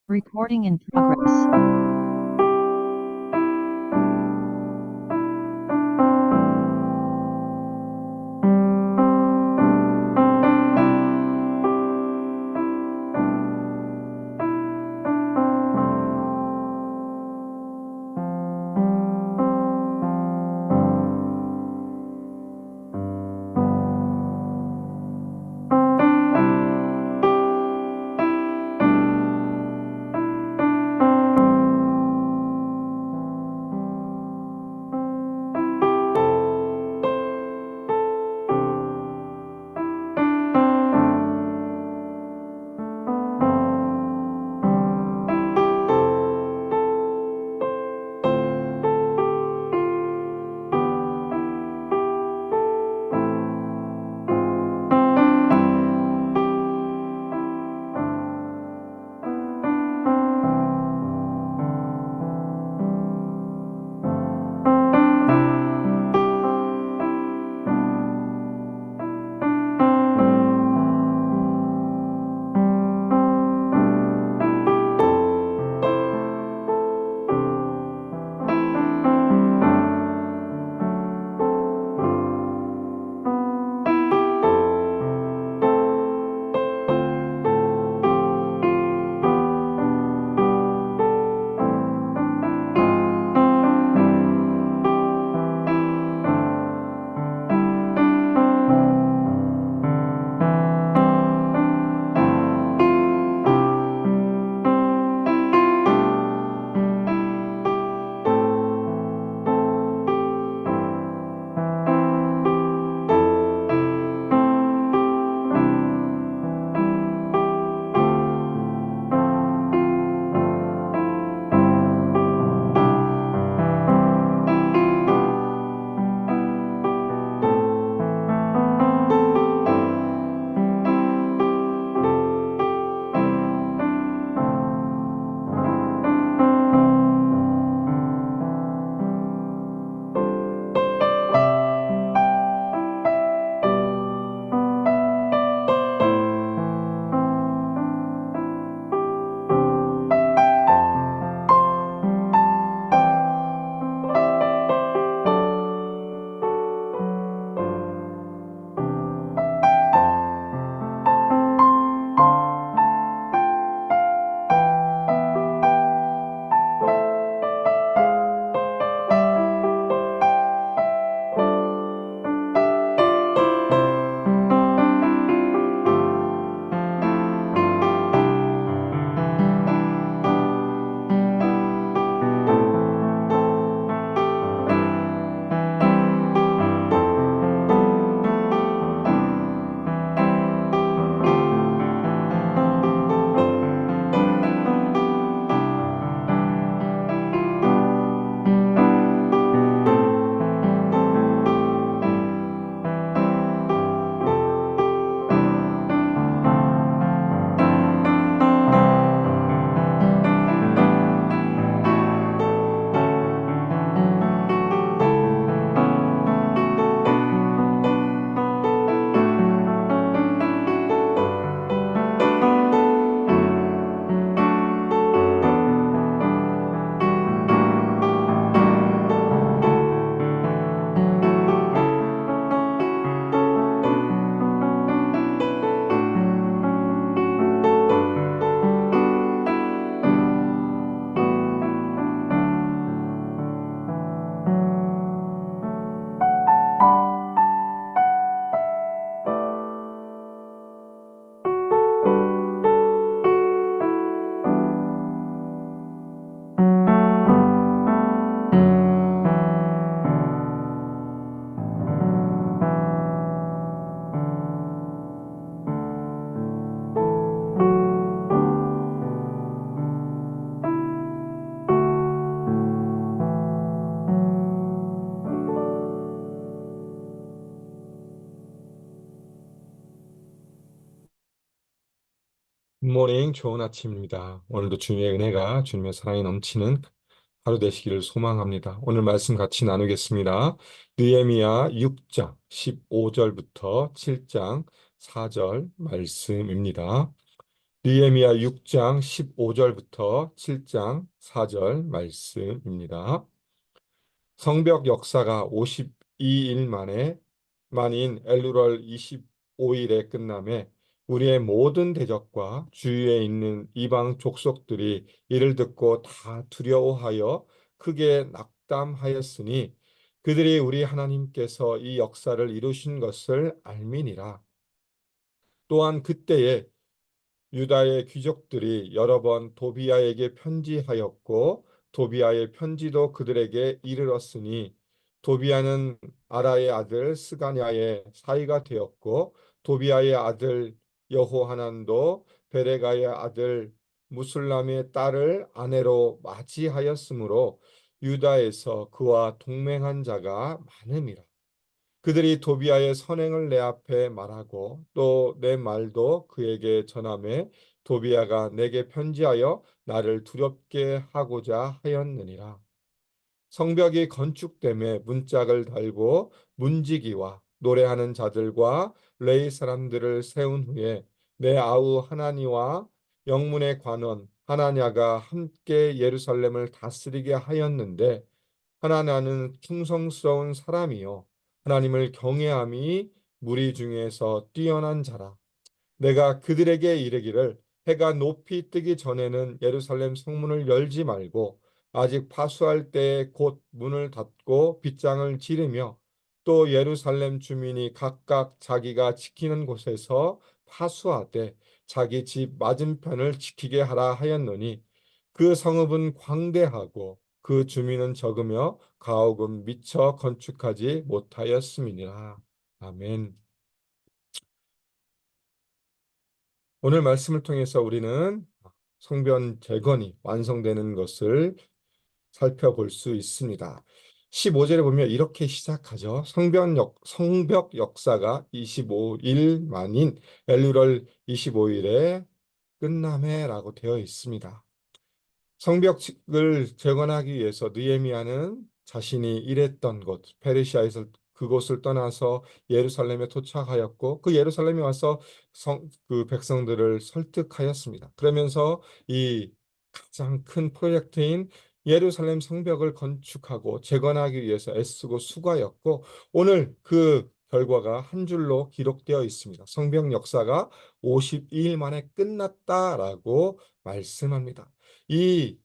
Recording in progress. 굿모닝, 좋은 아침입니다. 오늘도 주님의 은혜가 주님의 사랑이 넘치는 하루 되시기를 소망합니다. 오늘 말씀 같이 나누겠습니다. 느헤미야 6장 15절부터 7장 4절 말씀입니다. 느헤미야 6장 15절부터 7장 4절 말씀입니다. 성벽 역사가 52일 만인 엘루럴 25일에 끝남에 우리의 모든 대적과 주위에 있는 이방 족속들이 이를 듣고 다 두려워하여 크게 낙담하였으니 그들이 우리 하나님께서 이 역사를 이루신 것을 알미니라. 또한 그때에 유다의 귀족들이 여러 번 도비아에게 편지하였고 도비아의 편지도 그들에게 이르렀으니 도비아는 아라의 아들 스가냐의 사이가 되었고 도비아의 아들 여호하난도 베레가의 아들 무술람의 딸을 아내로 맞이하였으므로 유다에서 그와 동맹한 자가 많음이라. 그들이 도비아의 선행을 내 앞에 말하고 또 내 말도 그에게 전하매 도비아가 내게 편지하여 나를 두렵게 하고자 하였느니라. 성벽이 건축됨에 문짝을 달고 문지기와 노래하는 자들과 레이 사람들을 세운 후에 내 아우 하나니와 영문의 관원 하나냐가 함께 예루살렘을 다스리게 하였는데 하나냐는 충성스러운 사람이요 하나님을 경외함이 무리 중에서 뛰어난 자라. 내가 그들에게 이르기를 해가 높이 뜨기 전에는 예루살렘 성문을 열지 말고 아직 파수할 때에 곧 문을 닫고 빗장을 지르며 또 예루살렘 주민이 각각 자기가 지키는 곳에서 파수하되 자기 집 맞은편을 지키게 하라 하였노니 그 성읍은 광대하고 그 주민은 적으며 가옥은 미처 건축하지 못하였음이니라. 아멘. 오늘 말씀을 통해서 우리는 성전 재건이 완성되는 것을 살펴볼 수 있습니다. 15절에 보면 이렇게 시작하죠. 성벽 역사가 25일 만인 엘루럴 25일에 끝남해라고 되어 있습니다. 성벽을 재건하기 위해서 느헤미야는 자신이 일했던 곳 페르시아에서 그곳을 떠나서 예루살렘에 도착하였고 그 예루살렘에 와서 그 백성들을 설득하였습니다. 그러면서 이 가장 큰 프로젝트인 예루살렘 성벽을 건축하고 재건하기 위해서 애쓰고 수고하였고 오늘 그 결과가 한 줄로 기록되어 있습니다. 성벽 역사가 52일 만에 끝났다라고 말씀합니다. 이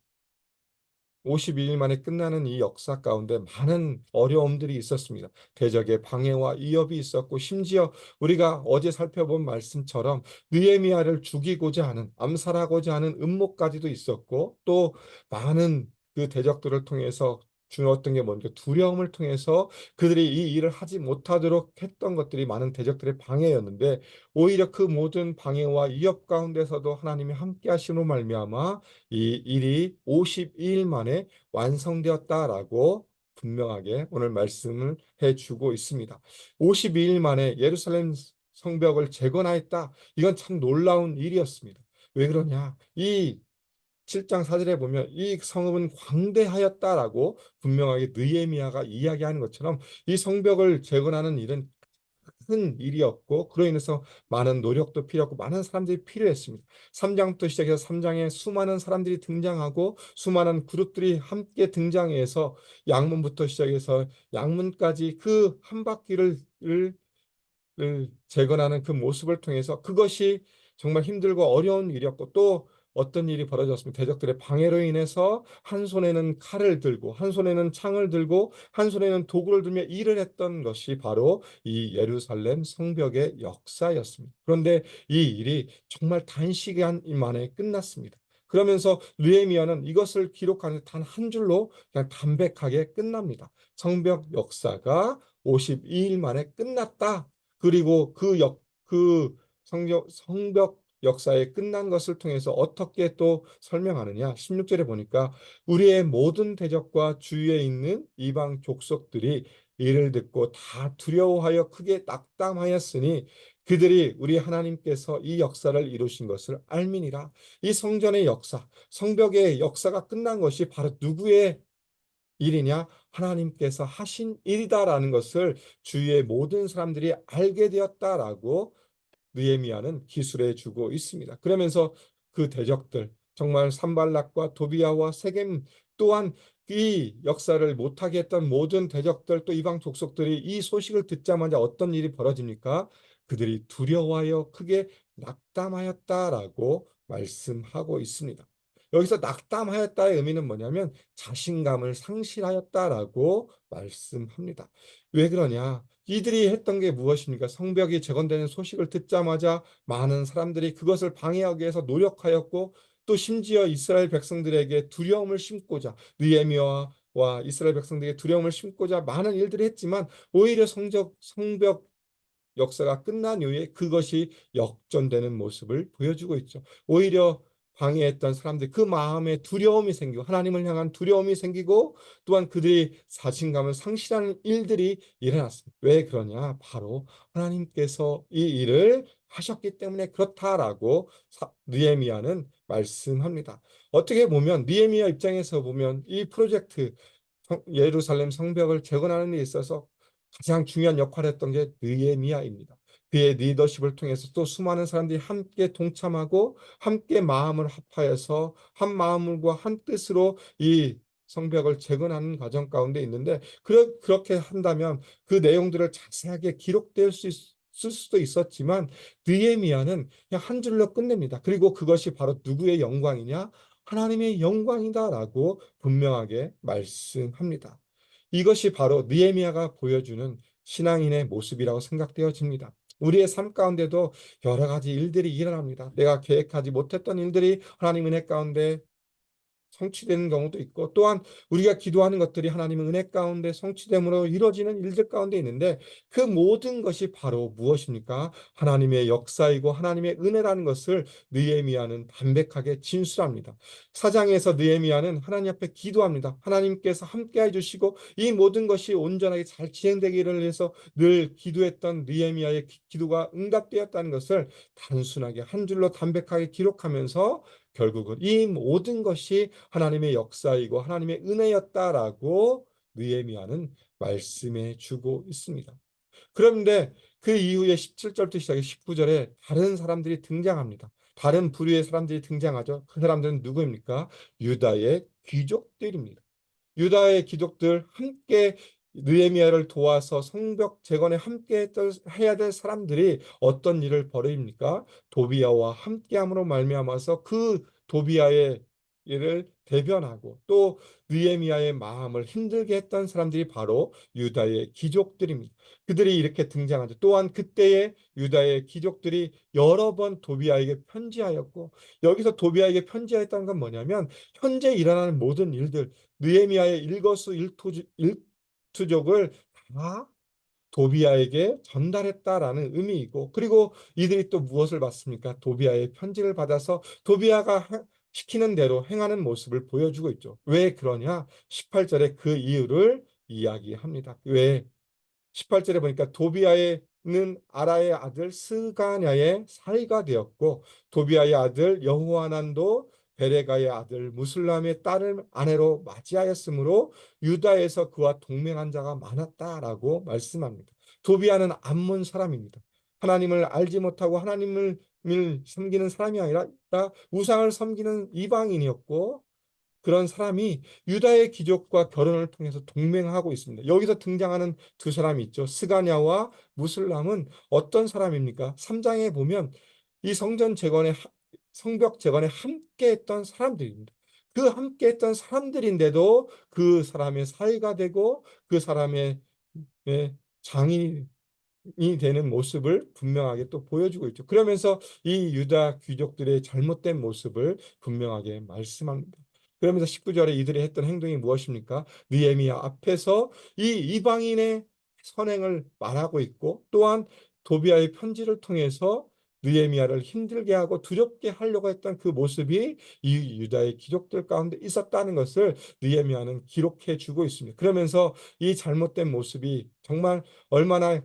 52일 만에 끝나는 이 역사 가운데 많은 어려움들이 있었습니다. 대적의 방해와 위협이 있었고 심지어 우리가 어제 살펴본 말씀처럼 느헤미야를 죽이고자 하는 암살하고자 하는 음모까지도 있었고 또 많은 그 대적들을 통해서 주었던 게 뭔가 두려움을 통해서 그들이 이 일을 하지 못하도록 했던 것들이 많은 대적들의 방해였는데 오히려 그 모든 방해와 위협 가운데서도 하나님이 함께 하심으로 말미암아 이 일이 52일 만에 완성되었다라고 분명하게 오늘 말씀을 해주고 있습니다. 52일 만에 예루살렘 성벽을 재건하였다. 이건 참 놀라운 일이었습니다. 왜 그러냐? 이 7장 4절에 보면 이 성읍은 광대하였다라고 분명하게 느헤미야가 이야기하는 것처럼 이 성벽을 재건하는 일은 큰 일이었고 그로 인해서 많은 노력도 필요했고 많은 사람들이 필요했습니다. 3장부터 시작해서 3장에 수많은 사람들이 등장하고 수많은 그룹들이 함께 등장해서 양문부터 시작해서 양문까지 그 한 바퀴를 재건하는 그 모습을 통해서 그것이 정말 힘들고 어려운 일이었고 또 어떤 일이 벌어졌습니다. 대적들의 방해로 인해서 한 손에는 칼을 들고 한 손에는 창을 들고 한 손에는 도구를 들며 일을 했던 것이 바로 이 예루살렘 성벽의 역사였습니다. 그런데 이 일이 정말 단시간 만에 끝났습니다. 그러면서 느헤미야는 이것을 기록하는 단 한 줄로 그냥 담백하게 끝납니다. 성벽 역사가 52일 만에 끝났다. 그리고 성벽 역사에 끝난 것을 통해서 어떻게 또 설명하느냐? 16절에 보니까 우리의 모든 대적과 주위에 있는 이방 족속들이 이를 듣고 다 두려워하여 크게 낙담하였으니 그들이 우리 하나님께서 이 역사를 이루신 것을 알미니라. 이 성전의 역사, 성벽의 역사가 끝난 것이 바로 누구의 일이냐? 하나님께서 하신 일이다라는 것을 주위의 모든 사람들이 알게 되었다라고 느헤미야는 기술해 주고 있습니다. 그러면서 그 대적들, 정말 산발락과 도비아와 세겜 또한 이 역사를 못하게 했던 모든 대적들 또 이방 족속들이 이 소식을 듣자마자 어떤 일이 벌어집니까? 그들이 두려워하여 크게 낙담하였다라고 말씀하고 있습니다. 여기서 낙담하였다의 의미는 뭐냐면 자신감을 상실하였다라고 말씀합니다. 왜 그러냐? 이들이 했던 게 무엇입니까? 성벽이 재건되는 소식을 듣자마자 많은 사람들이 그것을 방해하기 위해서 노력하였고 또 심지어 이스라엘 백성들에게 두려움을 심고자 느헤미야와 이스라엘 백성들에게 두려움을 심고자 많은 일들을 했지만 오히려 성벽 역사가 끝난 이후에 그것이 역전되는 모습을 보여주고 있죠. 오히려 방해했던 사람들 그 마음에 두려움이 생기고 하나님을 향한 두려움이 생기고 또한 그들이 자신감을 상실하는 일들이 일어났습니다. 왜 그러냐? 바로 하나님께서 이 일을 하셨기 때문에 그렇다라고 느헤미야는 말씀합니다. 어떻게 보면 느헤미야 입장에서 보면 이 프로젝트 예루살렘 성벽을 재건하는 데 있어서 가장 중요한 역할을 했던 게 느헤미야입니다. 그의 리더십을 통해서 또 수많은 사람들이 함께 동참하고 함께 마음을 합하여서 한 마음과 한 뜻으로 이 성벽을 재건하는 과정 가운데 있는데 그렇게 한다면 그 내용들을 자세하게 기록될 수 있을 수도 있었지만 느헤미야는 그냥 한 줄로 끝냅니다. 그리고 그것이 바로 누구의 영광이냐? 하나님의 영광이다라고 분명하게 말씀합니다. 이것이 바로 느헤미야가 보여주는 신앙인의 모습이라고 생각되어집니다. 우리의 삶 가운데도 여러 가지 일들이 일어납니다. 내가 계획하지 못했던 일들이 하나님 은혜 가운데 성취되는 경우도 있고 또한 우리가 기도하는 것들이 하나님의 은혜 가운데 성취됨으로 이루어지는 일들 가운데 있는데 그 모든 것이 바로 무엇입니까? 하나님의 역사이고 하나님의 은혜라는 것을 느헤미야는 담백하게 진술합니다. 사장에서 느헤미야는 하나님 앞에 기도합니다. 하나님께서 함께해 주시고 이 모든 것이 온전하게 잘 진행되기를 위해서 늘 기도했던 느헤미야의 기도가 응답되었다는 것을 단순하게 한 줄로 담백하게 기록하면서 결국은 이 모든 것이 하나님의 역사이고 하나님의 은혜였다라고 느헤미야는 말씀해 주고 있습니다. 그런데 그 이후에 17절부터 시작해 19절에 다른 사람들이 등장합니다. 다른 부류의 사람들이 등장하죠. 그 사람들은 누구입니까? 유다의 귀족들입니다. 유다의 귀족들 함께 느헤미야를 도와서 성벽 재건에 함께 해야 될 사람들이 어떤 일을 벌입니까? 도비야와 함께함으로 말미암아서 그 도비야의 일을 대변하고 또 느헤미야의 마음을 힘들게 했던 사람들이 바로 유다의 귀족들입니다. 그들이 이렇게 등장하죠. 또한 그때의 유다의 귀족들이 여러 번 도비야에게 편지하였고 여기서 도비야에게 편지하였다는 건 뭐냐면 현재 일어나는 모든 일들 느헤미야의 일거수일투족을 다 도비야에게 전달했다라는 의미이고 그리고 이들이 또 무엇을 받습니까? 도비야의 편지를 받아서 도비야가 시키는 대로 행하는 모습을 보여주고 있죠. 왜 그러냐? 18절에 그 이유를 이야기합니다. 왜 18절에 보니까 도비아는 아라의 아들 스가냐의 사이가 되었고 도비아의 아들 여호하난도 베레가의 아들 무슬람의 딸을 아내로 맞이하였으므로 유다에서 그와 동맹한 자가 많았다라고 말씀합니다. 도비아는 암몬 사람입니다. 하나님을 알지 못하고 하나님을 섬기는 사람이 아니라 우상을 섬기는 이방인이었고 그런 사람이 유다의 귀족과 결혼을 통해서 동맹하고 있습니다. 여기서 등장하는 두 사람이 있죠. 스가냐와 무슬람은 어떤 사람입니까? 3장에 보면 이 성벽 재건에 함께했던 사람들입니다. 그 함께했던 사람들인데도 그 사람의 사이가 되고 그 사람의 장인이 되는 모습을 분명하게 또 보여주고 있죠. 그러면서 이 유다 귀족들의 잘못된 모습을 분명하게 말씀합니다. 그러면서 19절에 이들이 했던 행동이 무엇입니까? 느헤미야 앞에서 이 이방인의 선행을 말하고 있고 또한 도비아의 편지를 통해서 느헤미야를 힘들게 하고 두렵게 하려고 했던 그 모습이 이 유다의 귀족들 가운데 있었다는 것을 느헤미야는 기록해 주고 있습니다. 그러면서 이 잘못된 모습이 정말 얼마나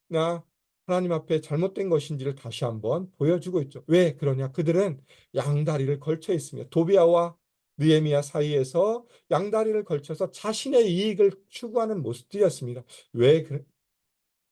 나 하나님 앞에 잘못된 것인지를 다시 한번 보여주고 있죠. 왜 그러냐? 그들은 양다리를 걸쳐 있습니다. 도비아와 느헤미야 사이에서 양다리를 걸쳐서 자신의 이익을 추구하는 모습들이었습니다. 왜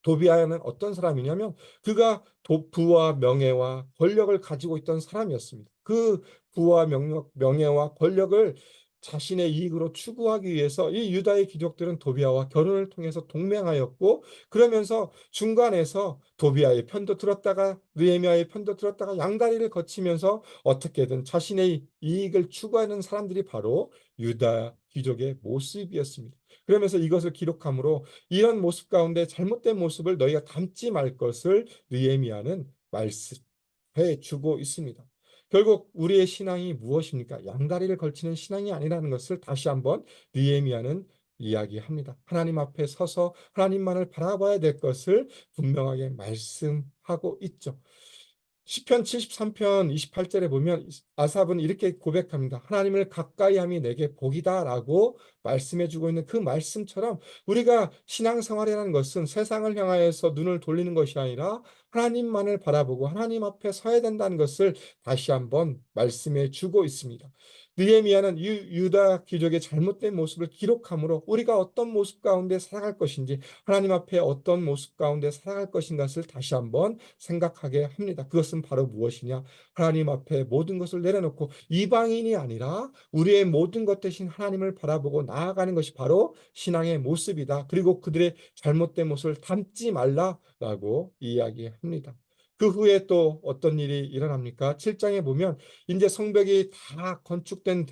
도비아는 어떤 사람이냐면 그가 부와 명예와 권력을 가지고 있던 사람이었습니다. 그 부와 명예와 권력을 자신의 이익으로 추구하기 위해서 이 유다의 귀족들은 도비아와 결혼을 통해서 동맹하였고, 그러면서 중간에서 도비아의 편도 들었다가 느헤미야의 편도 들었다가 양다리를 거치면서 어떻게든 자신의 이익을 추구하는 사람들이 바로 유다 귀족의 모습이었습니다. 그러면서 이것을 기록함으로 이런 모습 가운데 잘못된 모습을 너희가 담지 말 것을 느헤미야는 말씀해 주고 있습니다. 결국 우리의 신앙이 무엇입니까? 양다리를 걸치는 신앙이 아니라는 것을 다시 한번 느헤미야는 이야기합니다. 하나님 앞에 서서 하나님만을 바라봐야 될 것을 분명하게 말씀하고 있죠. 시편 73편 28절에 보면 아삽은 이렇게 고백합니다. 하나님을 가까이 함이 내게 복이다라고 말씀해 주고 있는 그 말씀처럼 우리가 신앙생활이라는 것은 세상을 향하여서 눈을 돌리는 것이 아니라 하나님만을 바라보고 하나님 앞에 서야 된다는 것을 다시 한번 말씀해 주고 있습니다. 느헤미야는 유다 귀족의 잘못된 모습을 기록함으로 우리가 어떤 모습 가운데 살아갈 것인지, 하나님 앞에 어떤 모습 가운데 살아갈 것인가를 다시 한번 생각하게 합니다. 그것은 바로 무엇이냐? 하나님 앞에 모든 것을 내려놓고 이방인이 아니라 우리의 모든 것 대신 하나님을 바라보고 나아가는 것이 바로 신앙의 모습이다. 그리고 그들의 잘못된 모습을 담지 말라라고 이야기합니다. 그 후에 또 어떤 일이 일어납니까? 7장에 보면 이제 성벽이 다 건축된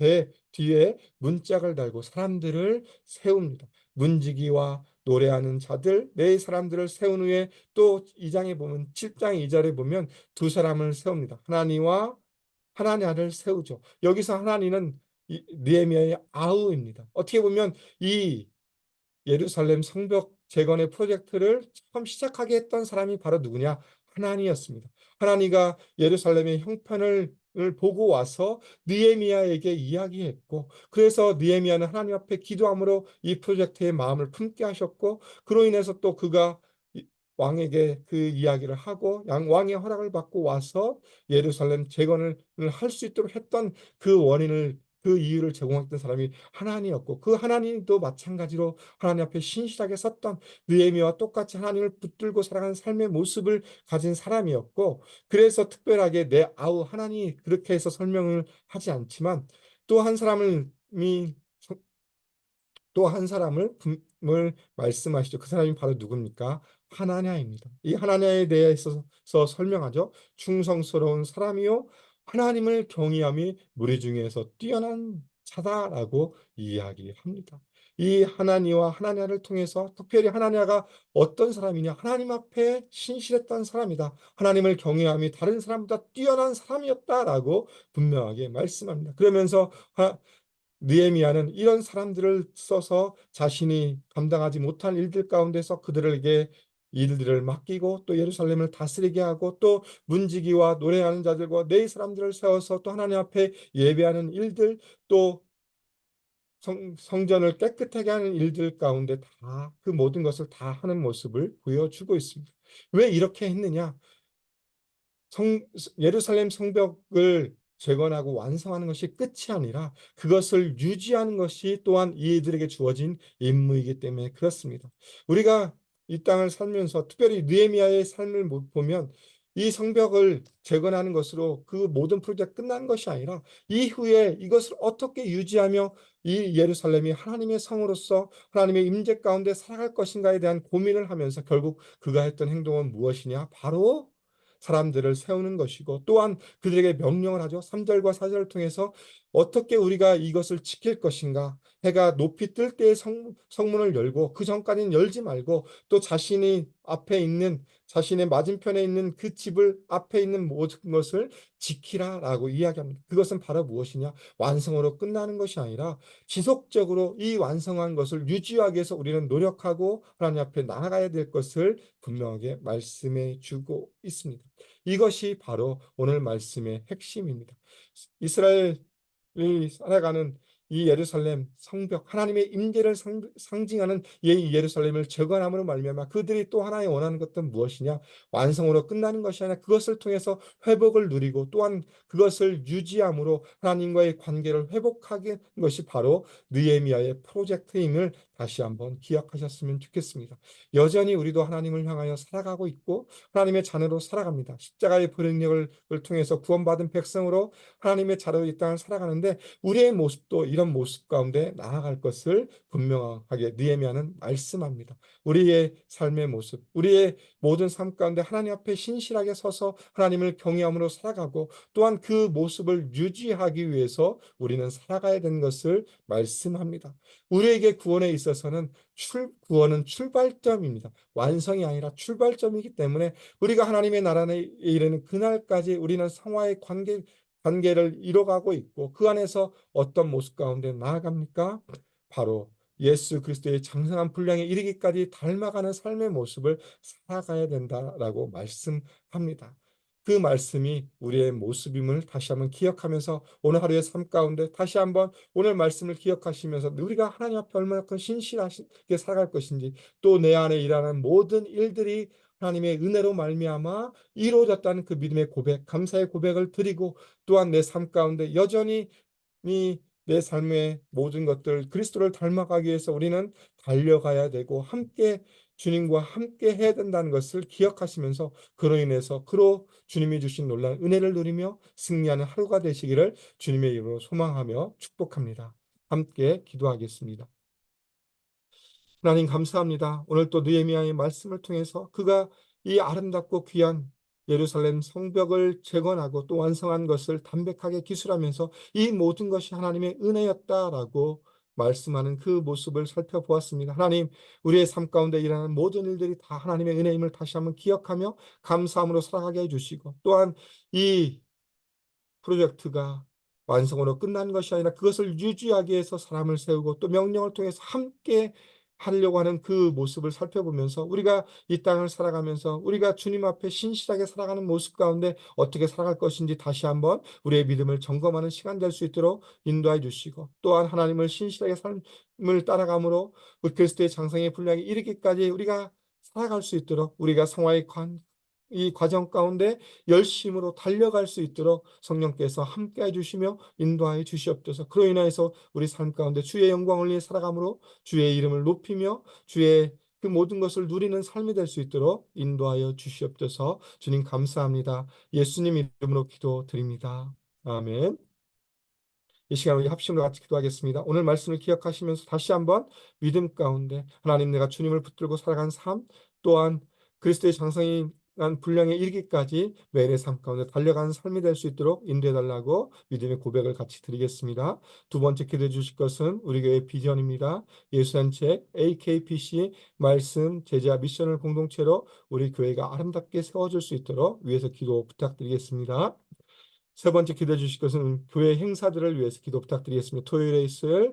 뒤에 문짝을 달고 사람들을 세웁니다. 문지기와 노래하는 자들, 네 사람들을 세운 후에 또 2장에 보면 7장 2절에 보면 두 사람을 세웁니다. 하나니와 하나냐를 세우죠. 여기서 하나니는 느헤미야의 아우입니다. 어떻게 보면 이 예루살렘 성벽 재건의 프로젝트를 처음 시작하게 했던 사람이 바로 누구냐? 하나니였습니다. 하나니가 예루살렘의 형편을 보고 와서 느헤미야에게 이야기했고, 그래서 느헤미야는 하나님 앞에 기도함으로 이 프로젝트의 마음을 품게 하셨고, 그로 인해서 또 그가 왕에게 그 이야기를 하고 왕의 허락을 받고 와서 예루살렘 재건을 할 수 있도록 했던 그 원인을, 그 이유를 제공했던 사람이 하나님이었고, 그 하나님도 마찬가지로 하나님 앞에 신실하게 섰던 느헤미야와 똑같이 하나님을 붙들고 살아가는 삶의 모습을 가진 사람이었고, 그래서 특별하게 내 아우 하나님 그렇게 해서 설명을 하지 않지만 또 한 사람을 또 한 사람을 말씀하시죠. 그 사람이 바로 누굽니까? 하나냐입니다. 이 하나냐에 대해서 설명하죠. 충성스러운 사람이요 하나님을 경외함이 무리 중에서 뛰어난 자다라고 이야기합니다. 이 하나니와 하나냐를 통해서 특별히 하나냐가 어떤 사람이냐? 하나님 앞에 신실했던 사람이다. 하나님을 경외함이 다른 사람보다 뛰어난 사람이었다라고 분명하게 말씀합니다. 그러면서 느헤미야는 이런 사람들을 써서 자신이 감당하지 못한 일들 가운데서 그들에게 일들을 맡기고 또 예루살렘을 다스리게 하고 또 문지기와 노래하는 자들과 네 사람들을 세워서 또 하나님 앞에 예배하는 일들, 또 성전을 깨끗하게 하는 일들 가운데 다 그 모든 것을 다 하는 모습을 보여주고 있습니다. 왜 이렇게 했느냐? 예루살렘 성벽을 재건하고 완성하는 것이 끝이 아니라 그것을 유지하는 것이 또한 이들에게 주어진 임무이기 때문에 그렇습니다. 우리가 이 땅을 살면서 특별히 느헤미야의 삶을 보면 이 성벽을 재건하는 것으로 그 모든 프로젝트가 끝난 것이 아니라 이후에 이것을 어떻게 유지하며 이 예루살렘이 하나님의 성으로서 하나님의 임재 가운데 살아갈 것인가에 대한 고민을 하면서 결국 그가 했던 행동은 무엇이냐? 바로 사람들을 세우는 것이고, 또한 그들에게 명령을 하죠. 3절과 4절을 통해서 어떻게 우리가 이것을 지킬 것인가. 해가 높이 뜰 때에 성문을 열고 그 전까지는 열지 말고 또 자신이 앞에 있는, 자신의 맞은편에 있는 그 집을 앞에 있는 모든 것을 지키라라고 이야기합니다. 그것은 바로 무엇이냐? 완성으로 끝나는 것이 아니라 지속적으로 이 완성한 것을 유지하기 위해서 우리는 노력하고 하나님 앞에 나아가야 될 것을 분명하게 말씀해 주고 있습니다. 이것이 바로 오늘 말씀의 핵심입니다. 이스라엘이 살아가는 이 예루살렘 성벽, 하나님의 임재를 상징하는 이 예루살렘을 재건함으로 말미암아 그들이 또 하나의 원하는 것은 무엇이냐? 완성으로 끝나는 것이 아니라 그것을 통해서 회복을 누리고 또한 그것을 유지함으로 하나님과의 관계를 회복하는 것이 바로 느헤미야의 프로젝트임을 다시 한번 기억하셨으면 좋겠습니다. 여전히 우리도 하나님을 향하여 살아가고 있고 하나님의 자녀로 살아갑니다. 십자가의 불응력을 통해서 구원받은 백성으로 하나님의 자녀로 이 땅을 살아가는데 우리의 모습도 이런 모습 가운데 나아갈 것을 분명하게 느헤미야는 말씀합니다. 우리의 삶의 모습, 우리의 모든 삶 가운데 하나님 앞에 신실하게 서서 하나님을 경외함으로 살아가고 또한 그 모습을 유지하기 위해서 우리는 살아가야 되는 것을 말씀합니다. 우리에게 구원에 있어서는 구원은 출발점입니다. 완성이 아니라 출발점이기 때문에 우리가 하나님의 나라에 이르는 그날까지 우리는 성화의 관계를 이뤄가고 있고 그 안에서 어떤 모습 가운데 나아갑니까? 바로 예수 그리스도의 장성한 분량에 이르기까지 닮아가는 삶의 모습을 살아가야 된다라고 말씀합니다. 그 말씀이 우리의 모습임을 다시 한번 기억하면서 오늘 하루의 삶 가운데 다시 한번 오늘 말씀을 기억하시면서 우리가 하나님 앞에 얼마나 신실하게 살아갈 것인지 또 내 안에 일하는 모든 일들이 하나님의 은혜로 말미암아 이루어졌다는 그 믿음의 고백, 감사의 고백을 드리고 또한 내 삶 가운데 여전히 내 삶의 모든 것들 그리스도를 닮아가기 위해서 우리는 달려가야 되고 함께 주님과 함께 해야 된다는 것을 기억하시면서 그로 인해서 주님이 주신 놀라운 은혜를 누리며 승리하는 하루가 되시기를 주님의 이름으로 소망하며 축복합니다. 함께 기도하겠습니다. 하나님 감사합니다. 오늘 또 느헤미야의 말씀을 통해서 그가 이 아름답고 귀한 예루살렘 성벽을 재건하고 또 완성한 것을 담백하게 기술하면서 이 모든 것이 하나님의 은혜였다라고 말씀하는 그 모습을 살펴보았습니다. 하나님, 우리의 삶 가운데 일어나는 모든 일들이 다 하나님의 은혜임을 다시 한번 기억하며 감사함으로 살아가게 해주시고 또한 이 프로젝트가 완성으로 끝난 것이 아니라 그것을 유지하기 위해서 사람을 세우고 또 명령을 통해서 함께 하려고 하는 그 모습을 살펴보면서 우리가 이 땅을 살아가면서 우리가 주님 앞에 신실하게 살아가는 모습 가운데 어떻게 살아갈 것인지 다시 한번 우리의 믿음을 점검하는 시간 될 수 있도록 인도해 주시고 또한 하나님을 신실하게 삶을 따라감으로 그리스도의 장성의 분량에 이르기까지 우리가 살아갈 수 있도록 우리가 성화의 이 과정 가운데 열심으로 달려갈 수 있도록 성령께서 함께해 주시며 인도하여 주시옵소서. 그로 인하여서 우리 삶 가운데 주의 영광을 위해 살아감으로 주의 이름을 높이며 주의 그 모든 것을 누리는 삶이 될 수 있도록 인도하여 주시옵소서. 주님 감사합니다. 예수님 이름으로 기도드립니다. 아멘. 이 시간 우리 합심으로 같이 기도하겠습니다. 오늘 말씀을 기억하시면서 다시 한번 믿음 가운데 하나님 내가 주님을 붙들고 살아간 삶 또한 그리스도의 장성이 난 분량에 이르기까지 매일의 삶 가운데 달려가는 삶이 될 수 있도록 인도해달라고 믿음의 고백을 같이 드리겠습니다. 두 번째 기도해 주실 것은 우리 교회 비전입니다. 예수단체 AKPC 말씀 제자 미션을 공동체로 우리 교회가 아름답게 세워질 수 있도록 위해서 기도 부탁드리겠습니다. 세 번째 기도해 주실 것은 교회 행사들을 위해서 기도 부탁드리겠습니다. 토요일에 있을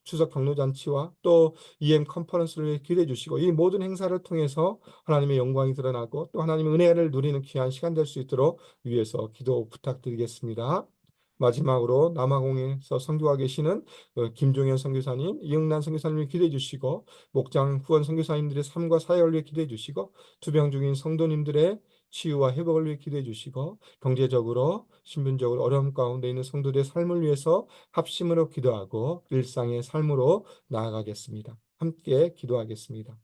추석 경로잔치와 또 EM 컨퍼런스를 위해 기도해 주시고 이 모든 행사를 통해서 하나님의 영광이 드러나고 또 하나님의 은혜를 누리는 귀한 시간 될 수 있도록 위해서 기도 부탁드리겠습니다. 마지막으로 남아공에서 선교하고 계시는 김종현 선교사님, 이응란 선교사님을 기도해 주시고 목장 후원 선교사님들의 삶과 사역을 위해 기도해 주시고 투병 중인 성도님들의 치유와 회복을 위해 기도해 주시고 경제적으로 신분적으로 어려움 가운데 있는 성도들의 삶을 위해서 합심으로 기도하고 일상의 삶으로 나아가겠습니다. 함께 기도하겠습니다.